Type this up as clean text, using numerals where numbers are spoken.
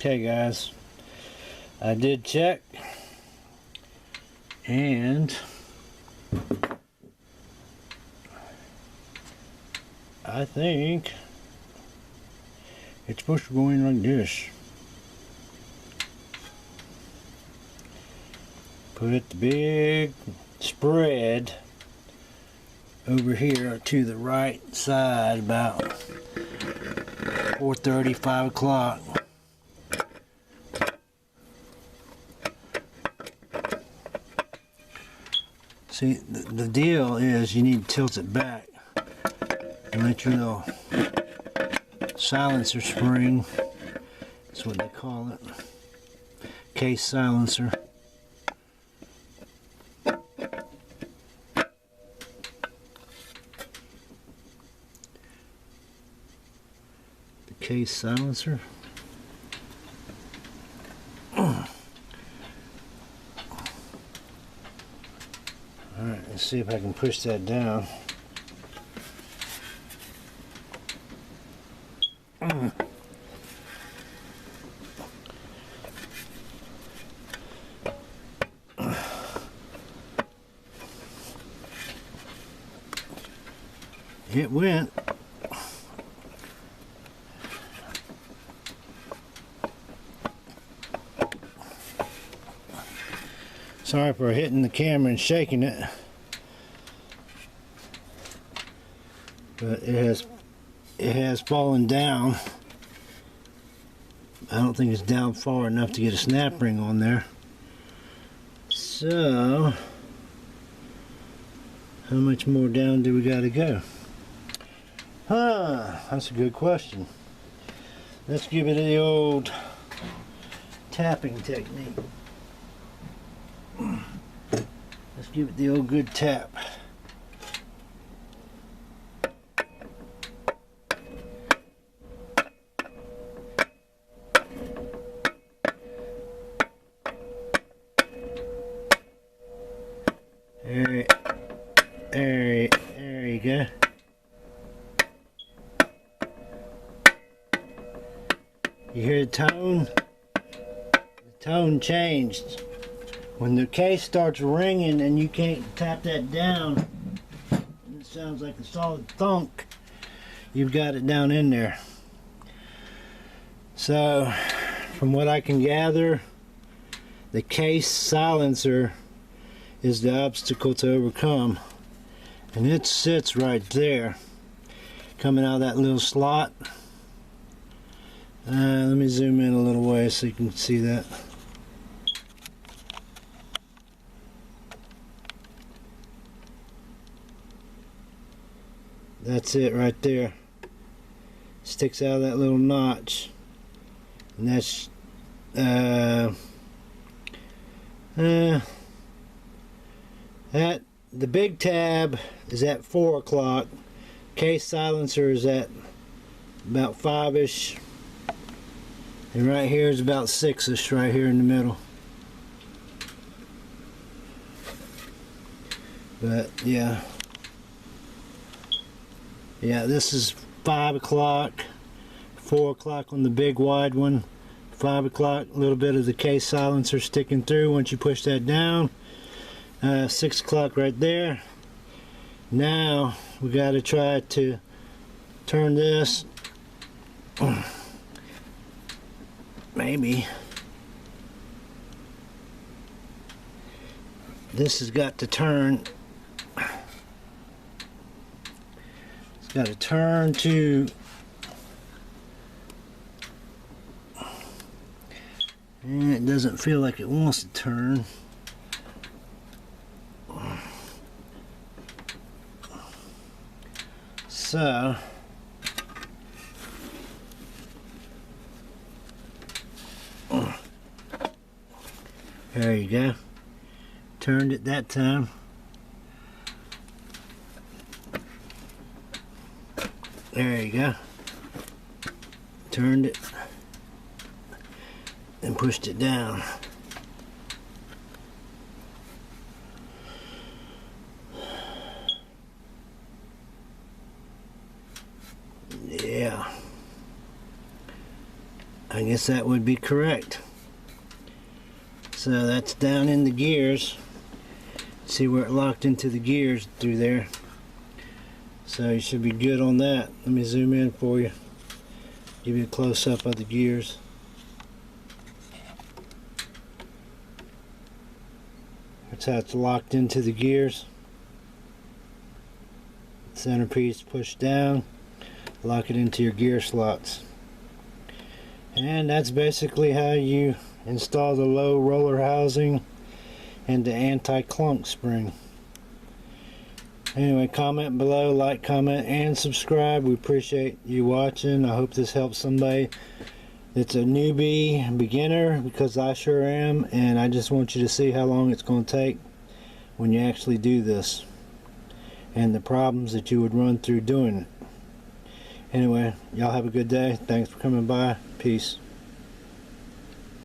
Okay guys, I did check and I think it's supposed to go in like this. Put the big spread over here to the right side about 4:30, 5 o'clock. See, the deal is you need to tilt it back and let your little silencer spring, that's what they call it, case silencer. Case silencer. Alright, let's see if I can push that down. It went. Sorry for hitting the camera and shaking it, but it has fallen down. I don't think it's down far enough to get a snap ring on there. So, how much more down do we got to go? That's a good question. Let's give it the old tapping technique. Let's give it the old good tap. There you go. You hear the tone? The tone changed. When the case starts ringing and you can't tap that down, it sounds like a solid thunk. You've got it down in there. So, from what I can gather, the case silencer is the obstacle to overcome. And it sits right there, coming out of that little slot. Let me zoom in a little way so you can see that. That's it right there. Sticks out of that little notch. And that's the big tab is at 4 o'clock. Case silencer is at about 5ish. And right here is about 6ish, right here in the middle. But yeah. Yeah, this is 5 o'clock, 4 o'clock on the big wide one, 5 o'clock, a little bit of the case silencer sticking through once you push that down. 6 o'clock right there. Now we got to try to turn this. Maybe this has got to turn. Got to turn to, and it doesn't feel like it wants to turn. So there you go. Turned it that time. There you go. Turned it and pushed it down. Yeah. I guess that would be correct. So that's down in the gears. See where it locked into the gears through there. So you should be good on that. Let me zoom in for you. Give you a close-up of the gears. That's how it's locked into the gears. Centerpiece push down, lock it into your gear slots. And that's basically how you install the low roller housing and the anti-clunk spring. Anyway, comment below, like, comment, and subscribe. We appreciate you watching. I hope this helps somebody that's a newbie, beginner, because I sure am, and I just want you to see how long it's going to take when you actually do this and the problems that you would run through doing it. Anyway, y'all have a good day. Thanks for coming by. Peace.